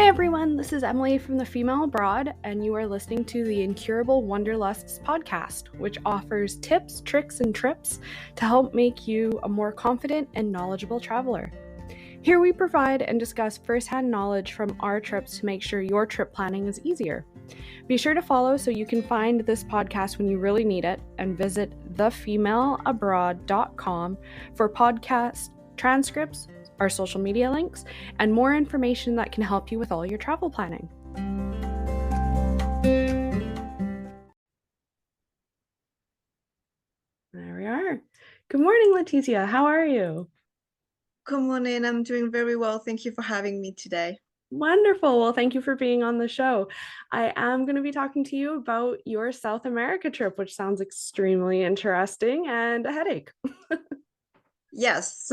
Hey everyone, this is Emily from The Female Abroad, and you are listening to the Incurable Wanderlusts podcast, which offers tips, tricks, and trips to help make you a more confident and knowledgeable traveler. Here we provide and discuss firsthand knowledge from our trips to make sure your trip planning is easier. Be sure to follow so you can find this podcast when you really need it, and visit thefemaleabroad.com for podcast transcripts, our social media links, and more information that can help you with all your travel planning. There we are. Good morning, Laëtitia. How are you? Good morning. I'm doing very well. Thank you for having me today. Wonderful. Well, thank you for being on the show. I am going to be talking to you about your South America trip, which sounds extremely interesting and a headache. Yes,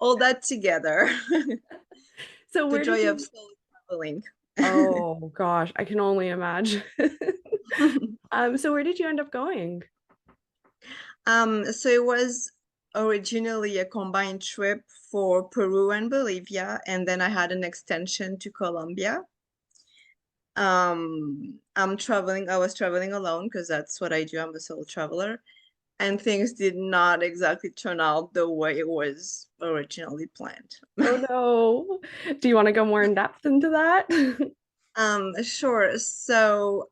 all that together. So The where did joy of you... solo traveling. Oh gosh, I can only imagine. So where did you end up going? So it was originally a combined trip for Peru and Bolivia, and then I had an extension to Colombia. I was traveling alone because that's what I do. I'm a solo traveler. And things did not exactly turn out the way it was originally planned. Oh no. Do you want to go more in depth into that? Sure. So,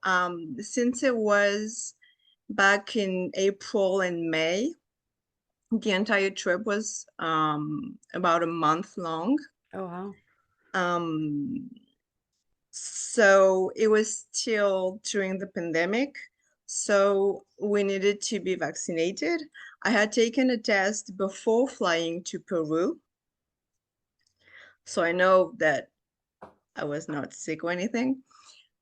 since it was back in April and May, the entire trip was about a month long. Oh wow. Um, so it was still during the pandemic, so we needed to be vaccinated. I had taken a test before flying to Peru, so I know that I was not sick or anything.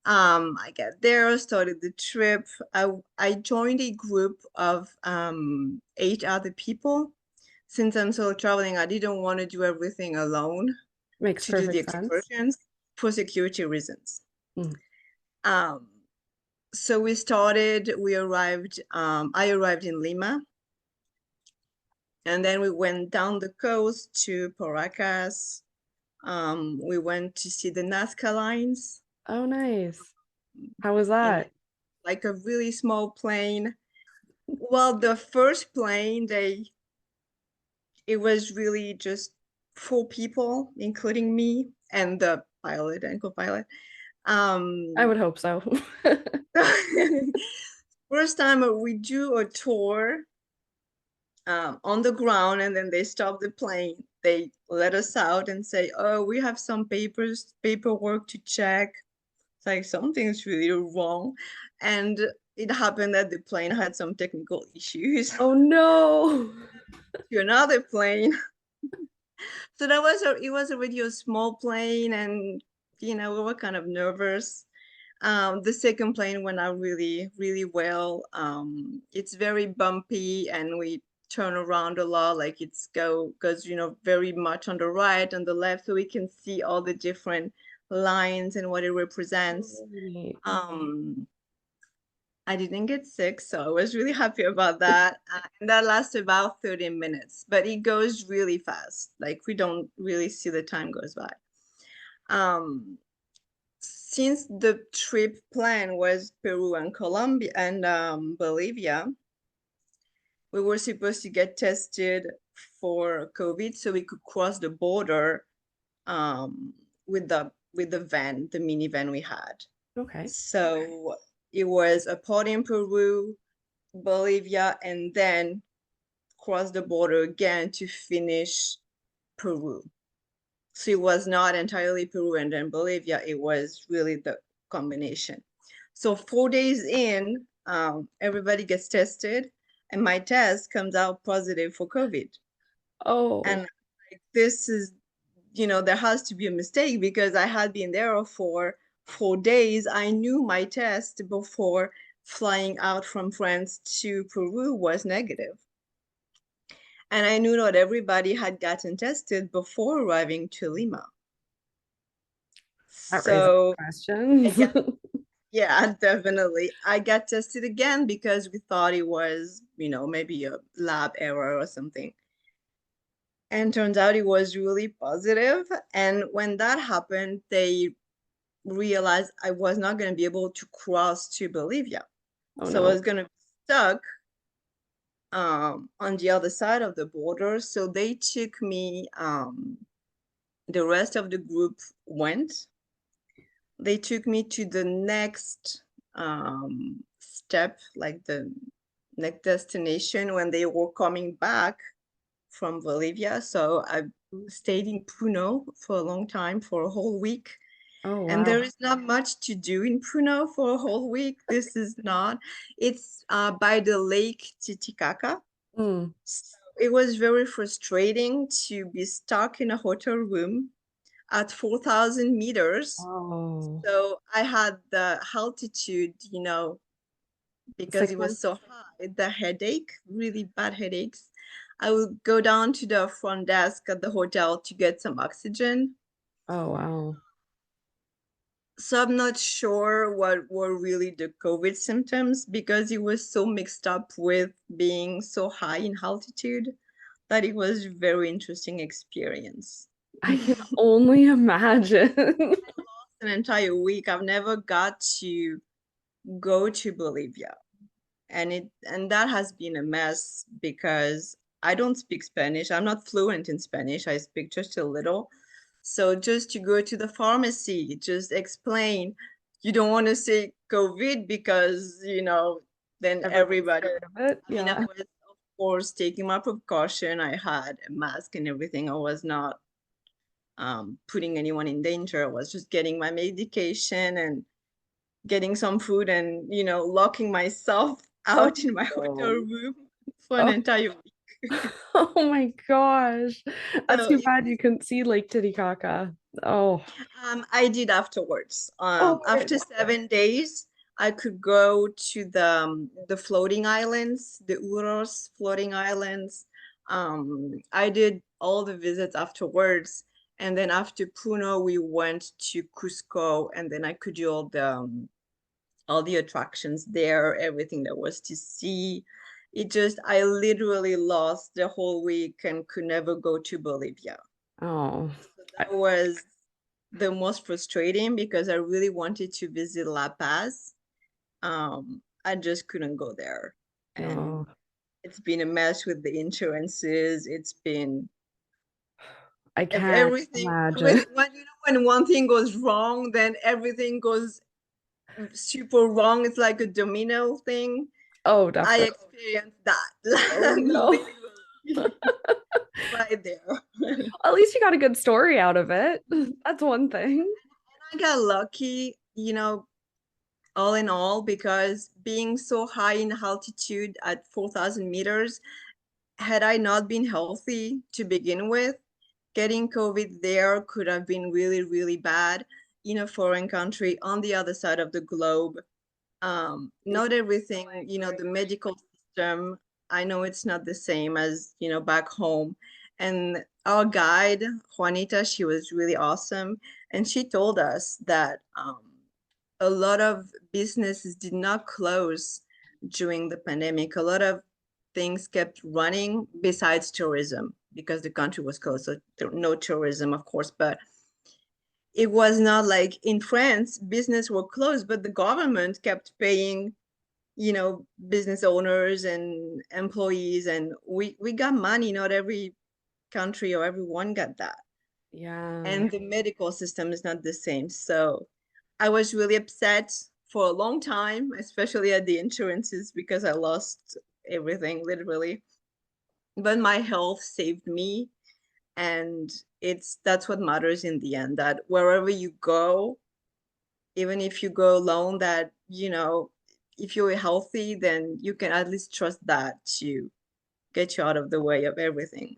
I got there, started the trip. I joined a group of 8 other people. Since I'm solo traveling, I didn't want to do everything alone Makes to do the perfect sense. excursions for security reasons. Mm. Um, so we arrived, I arrived in Lima, and then we went down the coast to Paracas. We went to see the Nazca lines. Oh nice. How was In that? like a really small plane. Well, the first plane, it was really just 4 people, including me and the pilot and co-pilot. I would hope so. First time we do a tour on the ground, and then they stop the plane. They let us out and say, "Oh, we have some paperwork to check." It's like something's really wrong, and it happened that the plane had some technical issues Oh no. to another plane. So it was already a small plane, and we were kind of nervous. The second plane went out really, really well. It's very bumpy, and we turn around a lot, like goes very much on the right and the left, so we can see all the different lines and what it represents. Neat. I didn't get sick, so I was really happy about that. And that lasted about 30 minutes, but it goes really fast. Like we don't really see the time goes by. Since the trip plan was Peru and Colombia and Bolivia, we were supposed to get tested for COVID so we could cross the border with the van, the minivan we had. Okay. So it was a part in Peru, Bolivia, and then cross the border again to finish Peru. So it was not entirely Peru and then Bolivia. It was really the combination. So 4 days in, everybody gets tested, and my test comes out positive for COVID. Oh. And like, this is, there has to be a mistake because I had been there for 4 days. I knew my test before flying out from France to Peru was negative. And I knew not everybody had gotten tested before arriving to Lima. That raises So questions. yeah, definitely. I got tested again because we thought it was, maybe a lab error or something. And turns out it was really positive. And when that happened, they realized I was not going to be able to cross to Bolivia. Oh So I no. was going to be stuck on the other side of the border. So they took me, the rest of the group went. They took me to the next step, like the next destination when they were coming back from Bolivia. So I stayed in Puno for a long time, for a whole week. Oh And wow. there is not much to do in Puno for a whole week. This is not. It's by the lake Titicaca. Mm. So it was very frustrating to be stuck in a hotel room at 4,000 meters. Oh. So I had the altitude, because it was Sickness. so high, the headache, really bad headaches. I would go down to the front desk at the hotel to get some oxygen. Oh wow. So I'm not sure what were really the COVID symptoms because it was so mixed up with being so high in altitude that it was a very interesting experience. I can only imagine. An entire week, I've never got to go to Bolivia. And that has been a mess because I don't speak Spanish. I'm not fluent in Spanish. I speak just a little. So just to go to the pharmacy, just explain, you don't want to say COVID because, then Everyone's everybody, scared of it. I Yeah. was, of course, taking my precaution. I had a mask and everything. I was not putting anyone in danger. I was just getting my medication and getting some food and, locking myself Oh out in my hotel no. room for an Oh, entire week. oh my gosh. That's So too bad you couldn't see Lake Titicaca. Oh. I did afterwards. Oh, After 7 days, I could go to the floating islands, the Uros floating islands. I did all the visits afterwards, and then after Puno, we went to Cusco, and then I could do all the attractions there, everything there was to see. I literally lost the whole week and could never go to Bolivia. oh. So I, that was the most frustrating because I really wanted to visit La Paz. I just couldn't go there. And oh. it's been a mess with the insurances. It's been I can't everything imagine. with when one thing goes wrong, then everything goes super wrong. It's like a domino thing. Oh, I definitely. experienced Oh that no. literally right there. At least you got a good story out of it. That's one thing. I got lucky, all in all, because being so high in altitude at 4,000 meters, had I not been healthy to begin with, getting COVID there could have been really, really bad in a foreign country on the other side of the globe. Yeah, Not everything, I the agree. medical system, I know it's not the same as, back home. And our guide, Juanita, she was really awesome. And she told us that a lot of businesses did not close during the pandemic. A lot of things kept running besides tourism because the country was closed. So there, no tourism, of course, but it was not like in France, business were closed, but the government kept paying, business owners and employees, and we got money. Not every country or everyone got that. Yeah. And the medical system is not the same. So I was really upset for a long time, especially at the insurances because I lost everything literally. But my health saved me, and that's what matters in the end, that wherever you go, even if you go alone, that if you're healthy, then you can at least trust that to get you out of the way of everything.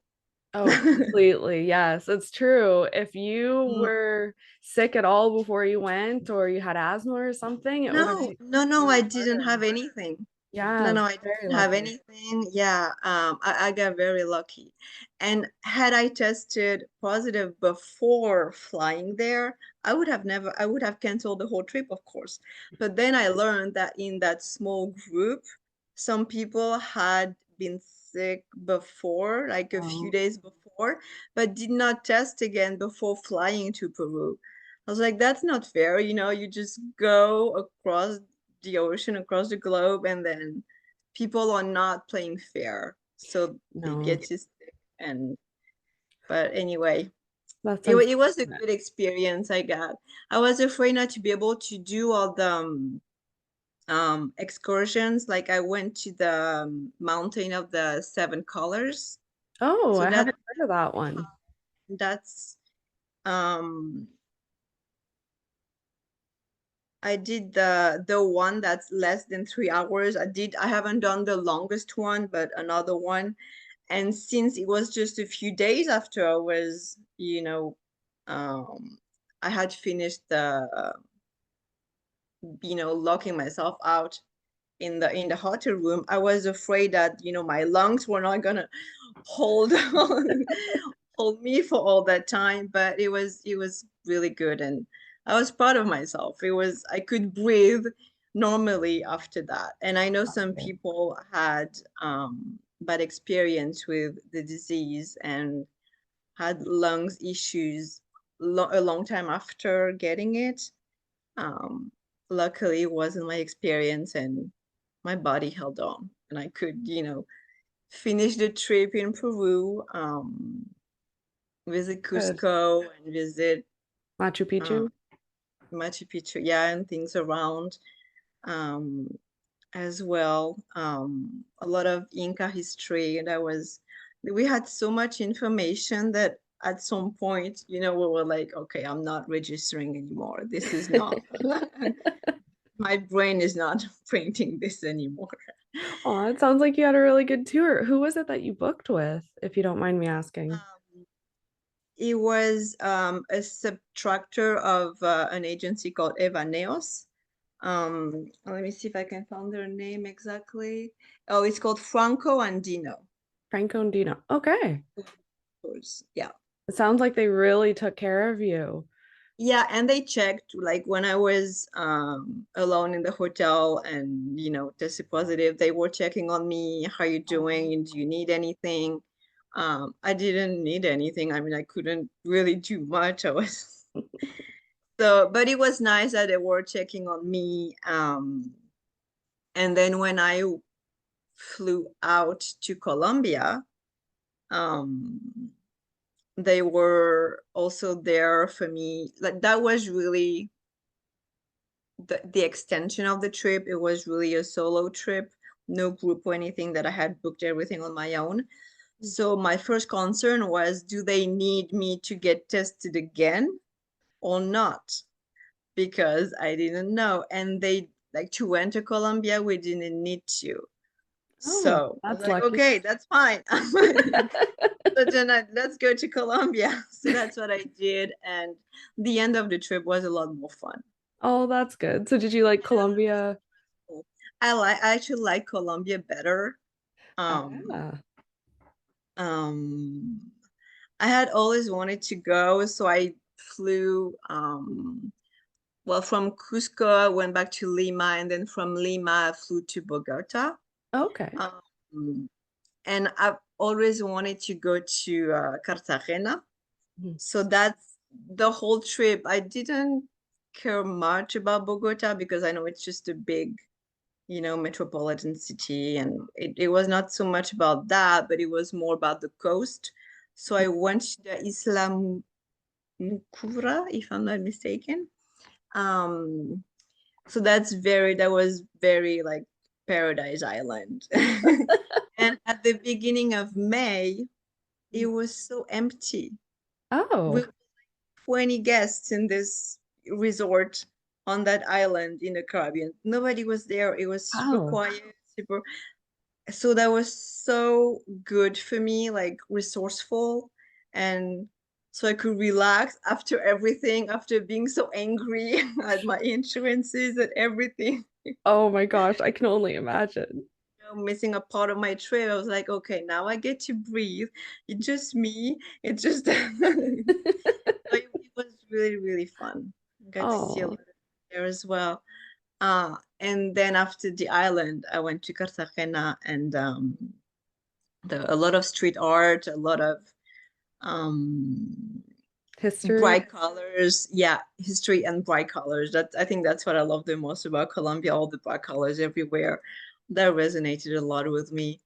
Oh, completely. Yes, it's true. If you Mm, were sick at all before you went or you had asthma or something, it would have no, been no, no, even I didn't harder. have anything. No, Yeah, no, I very didn't have lucky. anything. Yeah, I got very lucky. And had I tested positive before flying there, I would have canceled the whole trip, of course. But then I learned that in that small group, some people had been sick before, like a few Oh, days before, but did not test again before flying to Peru. I was like, that's not fair. You just go across the ocean, across the globe, and then people are not playing fair. So they No, get you sick. But anyway, that's it was a unfortunate. good experience I got. I was afraid not to be able to do all the excursions. Like I went to the mountain of the seven colors. Oh, So I that haven't heard of that one. that's um I did the one that's less than 3 hours. I haven't done the longest one, but another one. And since it was just a few days after I was, I had finished locking myself out in the hotel room, I was afraid that, my lungs were not gonna hold hold me for all that time. But it was really good, and I was proud of myself. I could breathe normally after that. And I know some Okay. people had bad experience with the disease and had lungs issues a long time after getting it. um, Luckily, it wasn't my experience, and my body held on, and I could, finish the trip in Peru, visit Good. Cusco, and visit Machu uh, Picchu? Machu Picchu, yeah, and things around um, as well. A lot of Inca history. We had so much information that at some point, we were like, okay, I'm not registering anymore. This is not. My brain is not printing this anymore. Oh, it sounds like you had a really good tour. Who was it that you booked with, if you don't mind me asking? Um, it was a subtractor of an agency called Evaneos. Let me see if I can find their name exactly. Oh, it's called Franco and Dino. Franco and Dino. Okay. Yeah. It sounds like they really took care of you. Yeah, and they checked like when I was alone in the hotel and tested positive, they were checking on me, how you Oh. doing? Do you need anything? I didn't need anything. I mean, I couldn't really do much. I was so, but it was nice that they were checking on me. And then when I flew out to Colombia, um, they were also there for me. Like that was really the extension of the trip. It was really a solo trip, no group or anything, that I had booked everything on my own. So my first concern was, do they need me to get tested again or not? Because I didn't know. And they like, to enter Colombia, we didn't need to. Oh, So I was that's like, lucky. okay, that's fine. So then let's go to Colombia. So that's what I did. And the end of the trip was a lot more fun. Oh, that's good. So did you like Colombia? I actually like Colombia better. Um, Ah, um, I had always wanted to go, so I flew well, from Cusco, I went back to Lima, and then from Lima, I flew to Bogota. okay. Um, and I've always wanted to go to Cartagena. Mhm. So that's the whole trip. I didn't care much about Bogota because I know it's just a big, metropolitan city, and it was not so much about that, but it was more about the coast. So I went to the Isla Mucura, if I'm not mistaken. Um, so that was very like Paradise Island. And at the beginning of May, it was so empty. We Oh, were 20 guests in this resort on that island in the Caribbean. Nobody was there. It was super wow. quiet, super. So that was so good for me, like resourceful. And so I could relax after everything, after being so angry at my insurances and everything. Oh my gosh, I can only imagine. Missing a part of my trip. I was like, okay, now I get to breathe. It's just me. It's just so it was really, really fun. Got to see a Oh, lot there as well. And then after the island, I went to Cartagena, and a lot of street art, a lot of um, History. bright colors. Yeah, history and bright colors. I think that's what I love the most about Colombia, all the bright colors everywhere. That resonated a lot with me.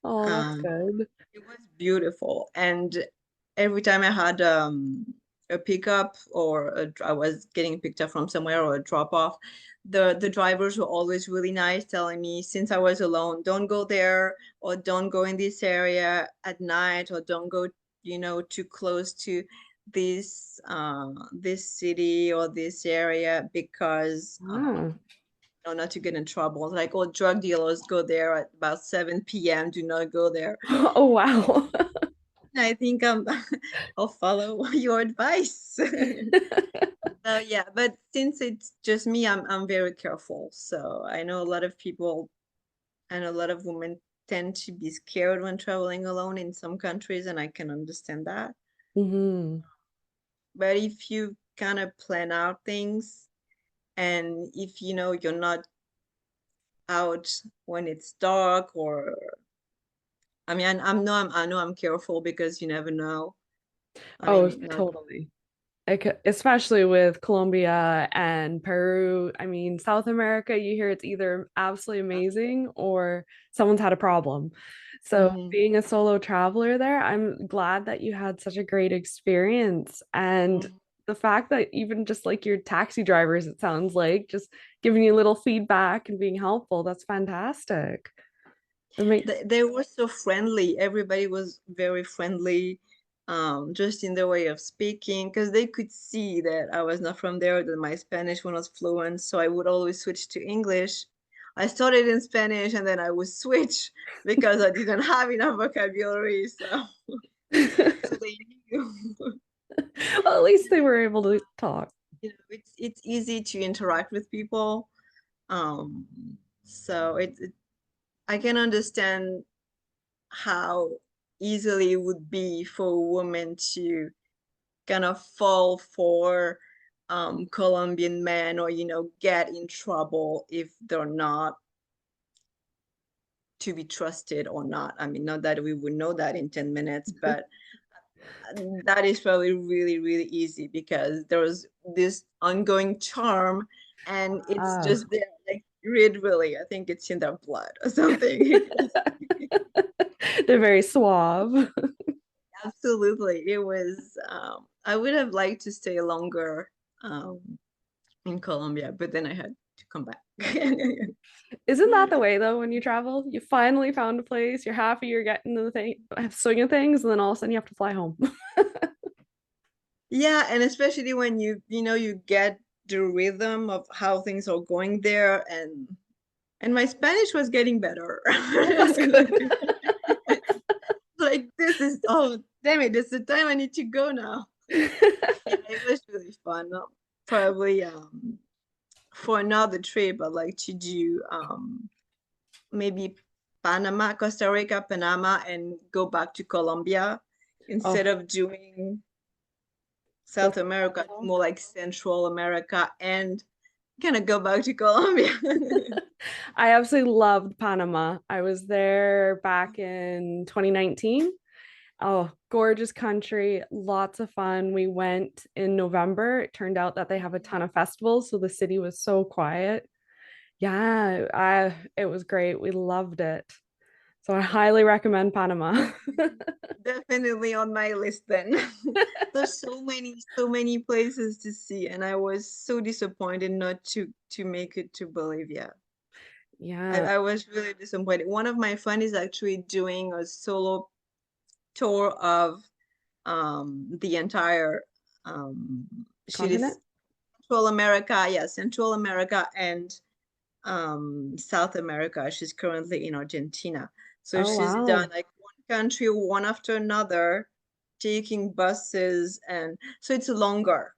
Oh, that's Um, good. it was beautiful. And every time I had a pickup or I was getting picked up from somewhere or a drop off, the drivers were always really nice, telling me since I was alone, don't go there or don't go in this area at night or don't go, too close to this city or this area because Ah. not to get in trouble. Like, oh, drug dealers go there at about 7 p.m. Do not go there. Oh, wow. I think I'll follow your advice. So yeah, but since it's just me, I'm very careful. So I know a lot of people and a lot of women tend to be scared when traveling alone in some countries, and I can understand that. Hmm. But if you kind of plan out things and if you're not out when it's dark or I mean I know I'm careful because you never know. I Oh, mean, not totally. Especially with Colombia and Peru. I mean, South America, you hear it's either absolutely amazing or someone's had a problem. So, mhm. being a solo traveler there, I'm glad that you had such a great experience. And Mhm. the fact that even just like your taxi drivers, it sounds like, just giving you little feedback and being helpful, that's fantastic. It makes, They were so friendly. Everybody was very friendly, just in the way of speaking, because they could see that I was not from there, that my Spanish was not fluent. So I would always switch to English. I started in Spanish and then I would switch because I didn't have enough vocabulary. So, so they knew. well, at least they were able to talk. It's easy to interact with people. Um, so I can understand how easily it would be for women to kind of fall for Colombian men or, get in trouble if they're not to be trusted or not. I mean, not that we would know that in 10 minutes, but that is probably really, really easy because there's this ongoing charm and it's Ah. just there, like, really, I think it's in their blood or something. They're very suave. Absolutely. It was, I would have liked to stay longer um, in Colombia, but then I had to come back. Isn't that the way though when you travel? You finally found a place, you're happy, you're getting the thing, swing of things, and then all of a sudden you have to fly home. Yeah, and especially when you get the rhythm of how things are going there and my Spanish was getting better. Oh, that's good. Like this is oh damn it, it's the time I need to go now. Yeah, it was really fun. Probably for another trip I'd like to do maybe Panama, Costa Rica, Panama, and go back to Colombia Oh, instead of doing go South America, for more like Central America and kind of go back to Colombia. I absolutely loved Panama. I was there back in 2019. Oh, gorgeous country, lots of fun. We went in November. It turned out that they have a ton of festivals, so the city was so quiet. Yeah, it was great. We loved it. So I highly recommend Panama. Definitely on my list then. There's so many places to see, and I was so disappointed not to make it to Bolivia. I, Yeah. I was really disappointed. One of my friends is actually doing a solo tour of the entire she is Continent? Central America, yeah, Central America and South America. She's currently in Argentina. So Oh, she's done wow. like one country one after another, taking buses, and so it's longer.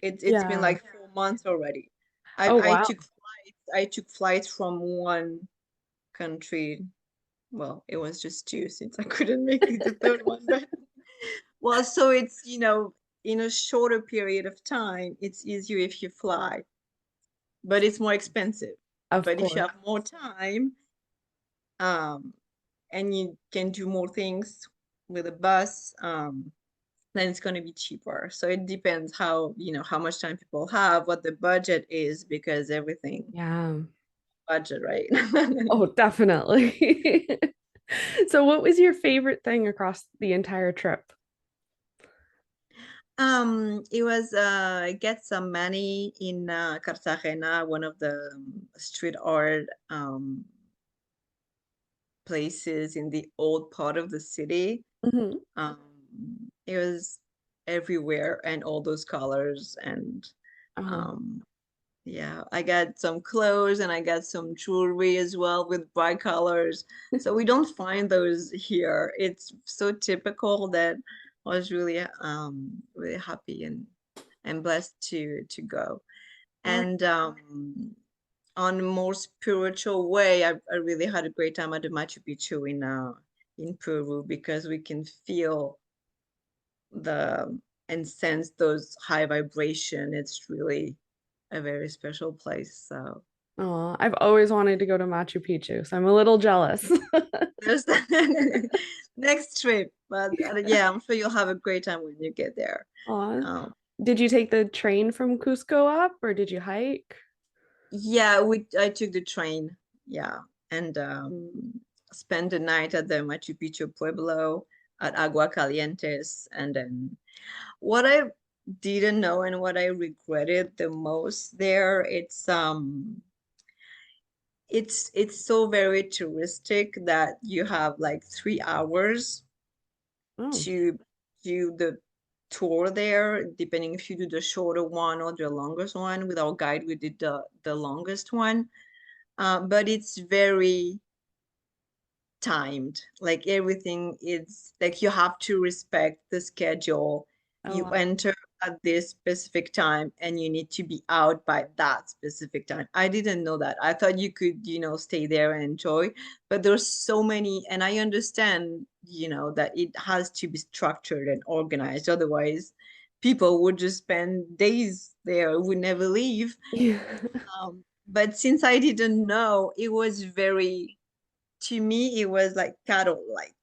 It's been Yeah. like 4 months already. I Oh, I wow. took flights. I took flights from one country. Well, it was just two since I couldn't make it the third one, but well, so it's in a shorter period of time, it's easier if you fly, but it's more expensive. Of But if you course. have more time, um, and you can do more things with a bus. then it's going to be cheaper. So it depends how, how much time people have, what the budget is, because everything Yeah. budget, right? Oh, definitely. So, what was your favorite thing across the entire trip? It was get some money in Cartagena, one of the street art places in the old part of the city. Hmm. Um, it was everywhere and all those colors and Oh, um, yeah, I got some clothes and I got some jewelry as well with bright colors. So we don't find those here. It's so typical that I was really happy and blessed to go. oh, And on a more spiritual way, I really had a great time at the Machu Picchu in Peru because we can feel the and sense those high vibration. It's really a very special place. So oh, I've always wanted to go to Machu Picchu, so I'm a little jealous. there's the next trip. But yeah, I'm sure you'll have a great time when you get there. Aw. Um, Did you take the train from Cusco up or did you hike? yeah, I took the train. Yeah, and spent the night at the Machu Picchu Pueblo at Agua Calientes, and then what I didn't know and what I regretted the most there, it's so very touristic that you have like 3 hours Oh, to do the tour there, depending if you do the shorter one or the longest one. With our guide, we did the longest one. But it's very timed. Like everything is like you have to respect the schedule. oh, You wow. enter at this specific time and you need to be out by that specific time. I didn't know that. I thought you could, stay there and enjoy, but there's so many, and I understand, that it has to be structured and organized. Otherwise, people would just spend days there, would never leave. Yeah. But since I didn't know, it was very to me, it was like cattle like,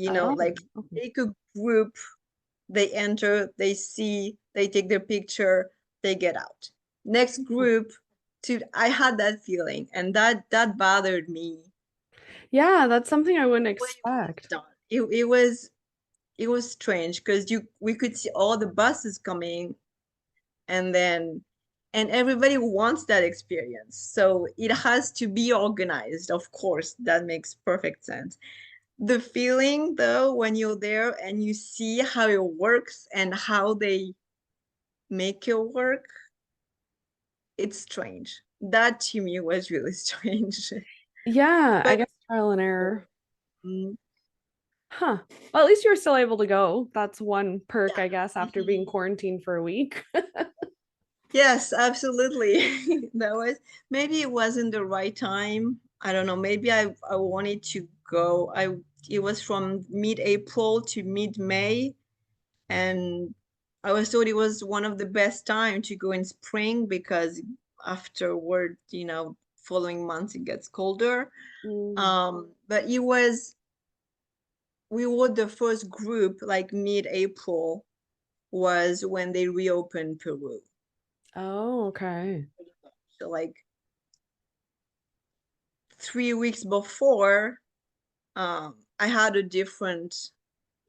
Oh, like okay. take a group, they enter, they see, they take their picture, they get out. Next group, I had that feeling, and that bothered me Yeah, that's something I wouldn't the way it was expect. done. It was strange because you we could see all the buses coming and then and everybody wants that experience. So it has to be organized, of course, that makes perfect sense. The feeling though when you're there and you see how it works and how they make it work, it's strange. That to me was really strange. Yeah, I But guess trial and error. mm, Huh. Well, at least you were still able to go. That's one perk, yeah. I guess, after being Mhm. quarantined for a week. Yes, absolutely. That was maybe it wasn't the right time. I don't know. Maybe I wanted to go. I It was from mid-April to mid-May, and I was told it was one of the best time to go in spring because afterward, following months it gets colder. Mm. But it was we were the first group like mid-April was when they reopened Peru. Oh, okay. So like 3 weeks before, I had a different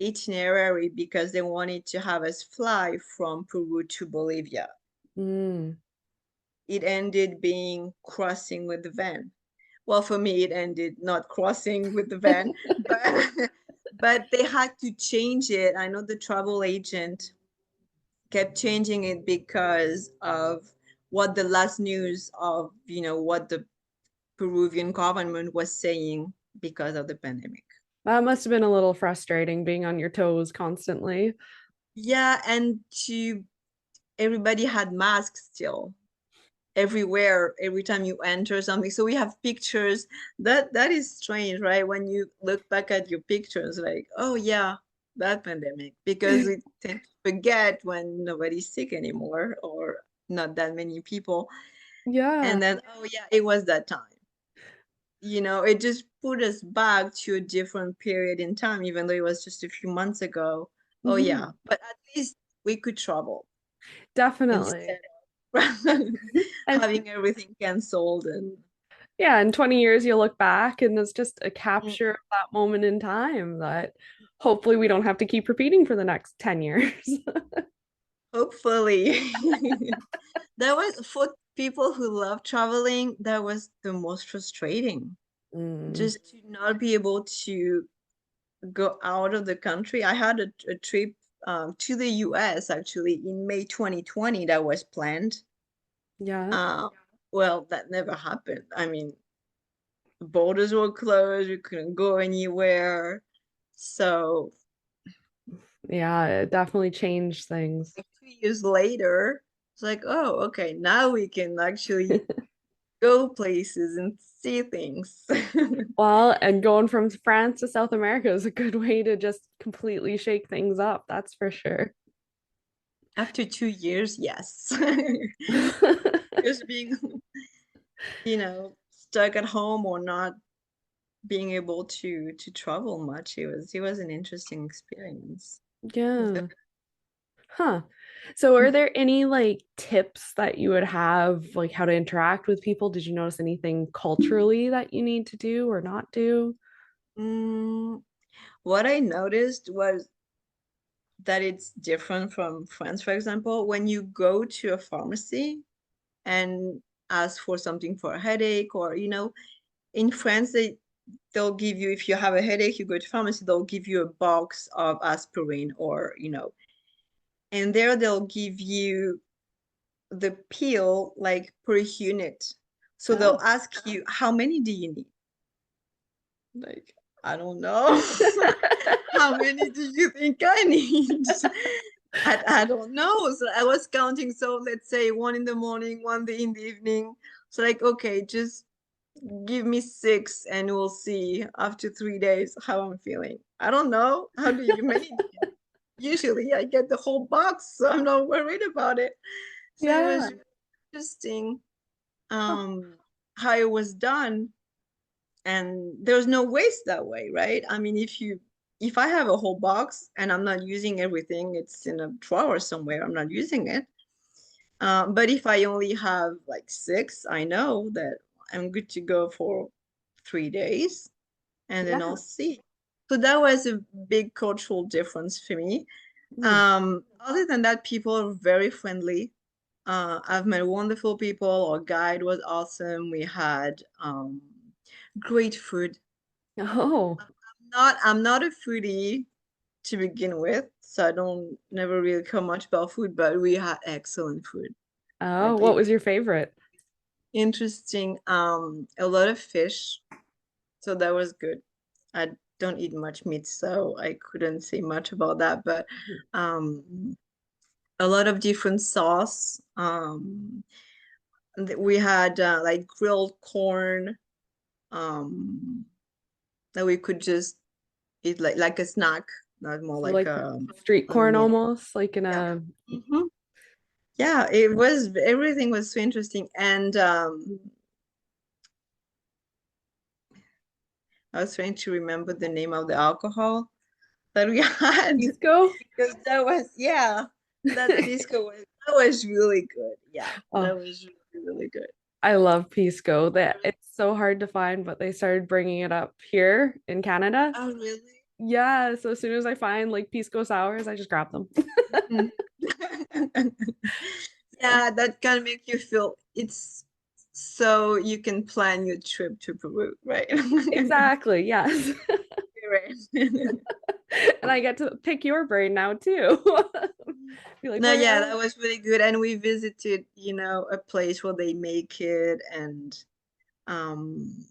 itinerary because they wanted to have us fly from Peru to Bolivia. Mm. It ended being crossing with the van. Well, for me, it ended not crossing with the van, but but they had to change it. I know the travel agent kept changing it because of what the last news of, what the Peruvian government was saying because of the pandemic. That must have been a little frustrating being on your toes constantly. Yeah, and to everybody had masks still everywhere every time you enter something. So we have pictures. That is strange, right? When you look back at your pictures, like, oh yeah, that pandemic, because we tend to forget when nobody's sick anymore or not that many people. Yeah. And then, oh yeah, it was that time. It just put us back to a different period in time, even though it was just a few months ago. Oh yeah, but at least we could travel Definitely. instead of And having everything canceled and yeah, in 20 years, you'll look back and it's just a mm, capture of that moment in time that hopefully we don't have to keep repeating for the next 10 years. hopefully. That was for people who love traveling, that was the most frustrating. Mm, Just to not be able to go out of the country. I had a trip to the US actually in May 2020 that was planned. yeah. Uh, well, that never happened. I mean, borders were closed, we couldn't go anywhere. So Yeah, it definitely changed things. like 2 years later, it's like, oh, okay, now we can actually go places and see things. Well, and going from France to South America is a good way to just completely shake things up, that's for sure. After 2 years, yes. Just being, stuck at home or not being able to travel much. It was an interesting experience. Yeah. Huh. So are there any like tips that you would have, like how to interact with people? Did you notice anything culturally that you need to do or not do? Mm, what I noticed was that it's different from France, for example. When you go to a pharmacy and ask for something for a headache, or in France they'll give you, if you have a headache, you go to pharmacy, they'll give you a box of aspirin, or and there they'll give you the pill like per unit. So they'll Oh. ask you, how many do you need? Like, I don't know. How many do you think I need? I don't know. So I was counting. So let's say one in the morning, one in the evening. So like, okay, just give me six and we'll see after 3 days how I'm feeling. I don't know. How do you manage it? Usually I get the whole box, so I'm not worried about it. So it Yeah. was interesting Huh. um how it was done, and there's no waste that way, right? I mean, if I have a whole box and I'm not using everything, it's in a drawer somewhere, I'm not using it. But if I only have like six, I know that I'm good to go for 3 days, and then I'll Yeah. see. So that was a big cultural difference for me. Mm. Other than that, people are very friendly. I've met wonderful people. Our guide was awesome. We had great food. Oh. I'm not a foodie to begin with, so I don't never really care much about food, but we had excellent food. Oh, Like what it was your favorite? interesting. A lot of fish, so that was good. I don't eat much meat, so I couldn't say much about that, but um a lot of different sauce. We had like grilled corn, um that we could just eat like a snack, not more So like like street a corn meal. almost, like in Yeah. a Mhm. Yeah, everything was so interesting. And I was trying to remember the name of the alcohol that we had, Cusco. because that was, yeah, that pisco that was really good. Yeah, Oh, that was really, really good. I love Pisco. That it's so hard to find, but they started bringing it up here in Canada. Oh, really? Yeah, so as soon as I find like Pisco sours, I just grab them. Mhm. Yeah, that can make you feel it's so you can plan your trip to Peru, right? Exactly, yes. Right. And I get to pick your brain now too. Be like, No, yeah, where? that was really good. And we visited, a place where they make it, and um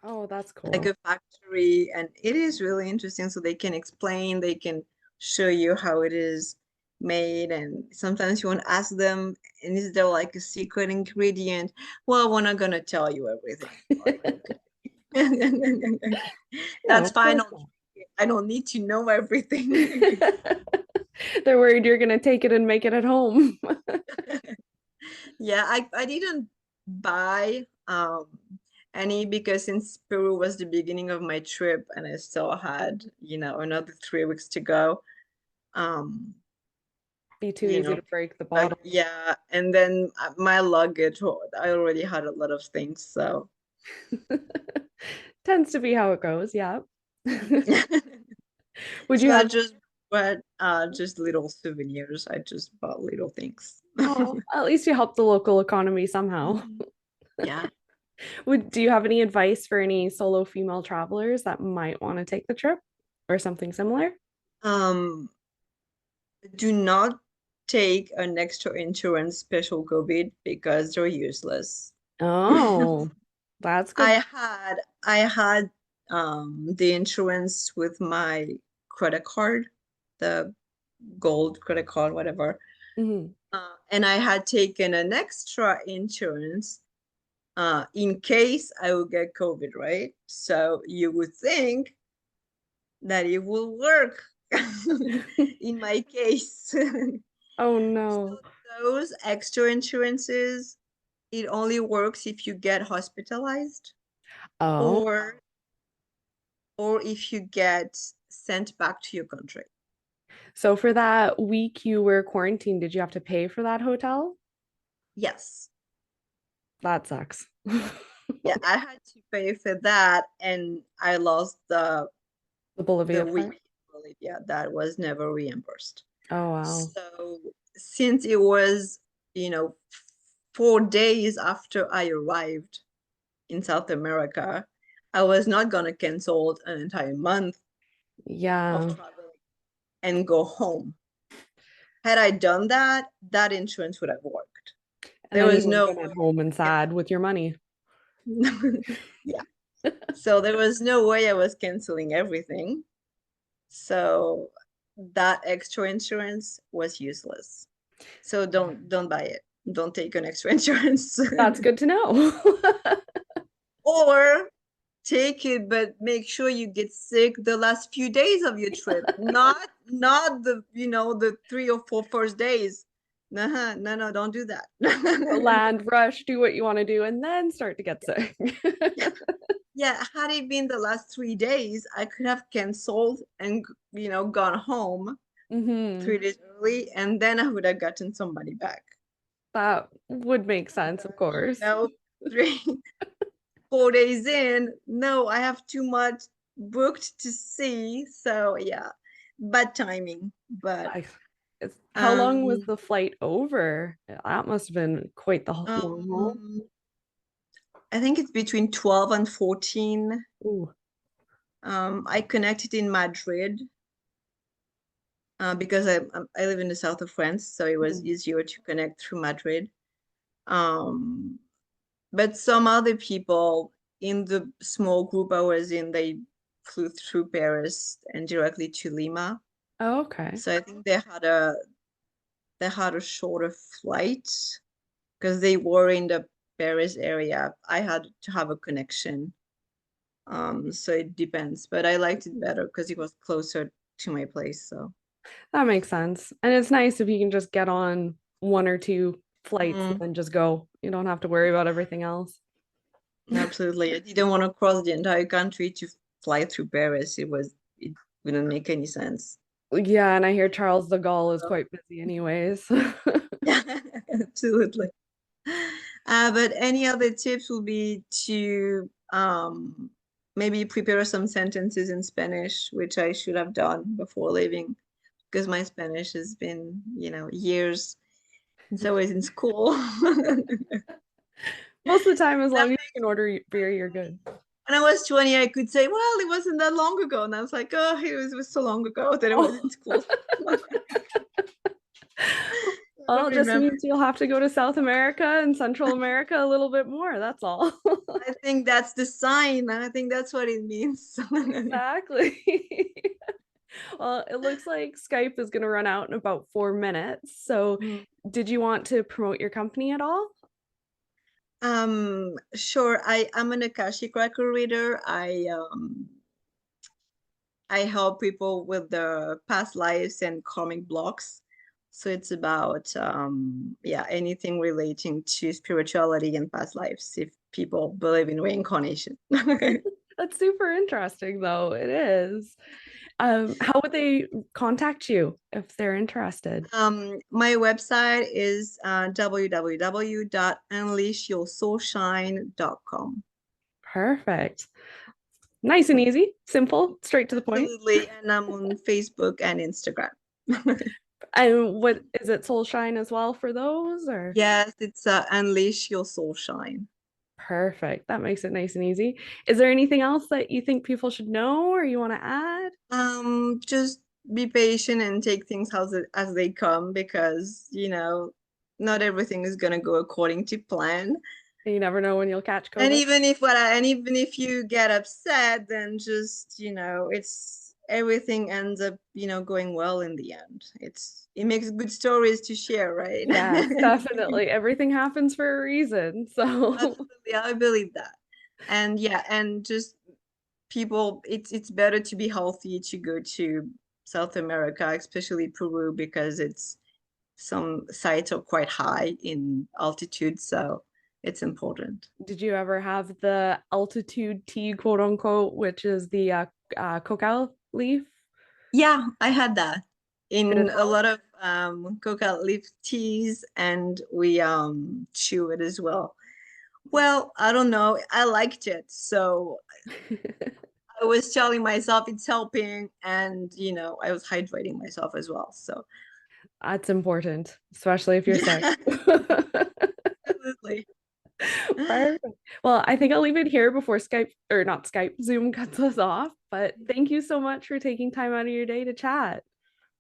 Oh, that's like cool. a factory, and it is really interesting. So they can explain, they can show you how it is made, and sometimes you want to ask them, and is there like a secret ingredient? Well, we're not gonna tell you everything. Like, okay. No, That's of fine. course I'll not. drink it. I don't need to know everything. They're worried you're gonna take it and make it at home. Yeah, I didn't buy any, because since Peru was the beginning of my trip and I still had, another 3 weeks to go, um Be too you easy know, to break the like, bottle. yeah. And then my luggage, I already had a lot of things, so Tends to be how it goes, yeah. Would you so I have, just bought just little souvenirs. I just bought little things. oh, at least you help the local economy somehow. Mhm. Yeah. Do you have any advice for any solo female travelers that might want to take the trip or something similar? Um, do not take an extra insurance special COVID because they're useless. Oh, that's I good. had I had the insurance with my credit card, the gold credit card, whatever. Mhm. And I had taken an extra insurance in case I would get COVID, right? So you would think that it will work in my case. Oh So no. those extra insurances, it only works if you get hospitalized Oh, or if you get sent back to your country. so for that week you were quarantined, did you have to pay for that hotel? Yes. That sucks. Yeah, I had to pay for that and I lost The the Bolivia week part. in Bolivia. That was never reimbursed. Oh wow. So since it was, you know, 4 days after I arrived in South America, I was not gonna cancel an entire month of Yeah. traveling and go home. Had I done that, that insurance would have worked. And There then you was would have no been at way. home and sad with your money. Yeah. So there was no way I was canceling everything. So that extra insurance was useless. So don't buy it. Don't take an extra insurance. That's good to know. Or take it, but make sure you get sick the last few days of your trip, not the the 3 or 4 first days. No, don't do that. Land, rush, do what you want to do, and then start to get sick. Yeah, yeah. Had it been the last 3 days, I could have canceled and gone home Hmm. 3 days early, and then I would have gotten somebody back. That would make sense, of But course. three 4 days in, no, I have too much booked to see. So yeah, bad timing. But I, how long was um the flight over? That must have been quite the long haul. um I think it's between 12 and 14. Ooh. I connected in Madrid because I live in the south of France, so it was Mhm. easier to connect through Madrid. Um, but some other people in the small group I was in, they flew through Paris and directly to Lima. Oh, okay. So I think they had a shorter flight because they were in the Paris area. I had to have a connection. So it depends, but I liked it better because it was closer to my place. So That makes sense. And it's nice if you can just get on one or two flights and mm, then just go. You don't have to worry about everything else. absolutely. I didn't want to cross the entire country to fly through Paris. It wouldn't make any sense. Yeah, and I hear Charles de Gaulle is So, quite busy anyways. yeah, absolutely. But any other tips will be to maybe prepare some sentences in Spanish, which I should have done before leaving, because my Spanish has been, years. It's always in school. Most of the time, as long as you can order beer, you're good. When I was 20, I could say, well, it wasn't that long ago. And I was like, oh, it was so long ago that I was Oh, in school. I well, don't it just remember. means you'll have to go to South America and Central America a little bit more. That's all. I think that's the sign. I think that's what it means. Exactly. Well, it looks like Skype is going to run out in about 4 minutes. So, Mm. did you want to promote your company at all? Sure. I'm an Akashic record reader. I help people with their past lives and karmic blocks. So it's about yeah, anything relating to spirituality and past lives if people believe in reincarnation. That's super interesting, though. It is. How would they contact you if they're interested? My website is www.unleashyoursoulshine.com. Perfect. Nice and easy, simple, straight to the point. Absolutely. And I'm on Facebook and Instagram. And what is it, Soulshine as well for those, or? Yes, it's Unleash Your Soul Shine. Perfect. That makes it nice and easy. Is there anything else that you think people should know or you want to add? Just be patient and take things as they come because, not everything is gonna go according to plan. You never know when you'll catch COVID. And even if you get upset, then just, it's everything ends up, going well in the end. It makes good stories to share, right? Yes, definitely. Everything happens for a reason. So Absolutely, I believe that. And yeah, and just people, it's better to be healthy to go to South America, especially Peru, because some sites are quite high in altitude, so it's important. did you ever have the altitude tea, quote unquote, which is the coca leaf? Yeah, I had that Did it in a help? lot of coca leaf teas, and we chew it as well. Well, I don't know. I liked it, so I was telling myself it's helping, and I was hydrating myself as well. So That's important, especially if you're sick. yeah, absolutely. Perfect. Well, I think I'll leave it here before Skype, or not Skype, Zoom cuts us off. But thank you so much for taking time out of your day to chat.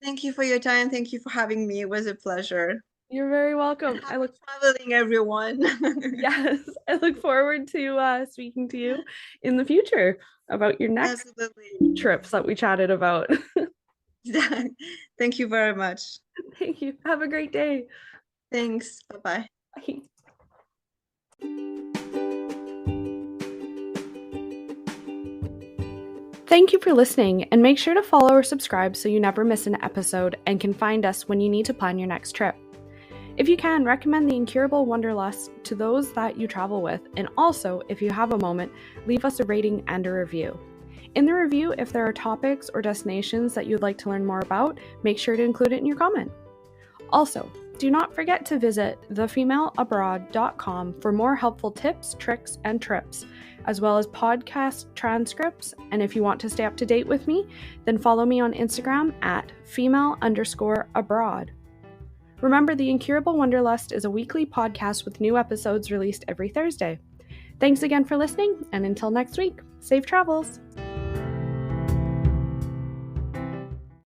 Thank you for your time. Thank you for having me. It was a pleasure. You're very And welcome. happy traveling, everyone. Yes, I look forward to speaking to you in the future about your next Absolutely. trips that we chatted about. Thank you very much. Thank you. Have a great day. Thanks. Bye-bye. Bye. Thank you for listening, and make sure to follow or subscribe so you never miss an episode and can find us when you need to plan your next trip. If you can, recommend the Incurable Wanderlust to those that you travel with, and also, if you have a moment, leave us a rating and a review. In the review, if there are topics or destinations that you'd like to learn more about, make sure to include it in your comment. Also, do not forget to visit thefemaleabroad.com for more helpful tips, tricks, and trips, as well as podcast transcripts. And if you want to stay up to date with me, then follow me on Instagram at female_abroad. Remember, the Incurable Wanderlust is a weekly podcast with new episodes released every Thursday. Thanks again for listening, and until next week, safe travels!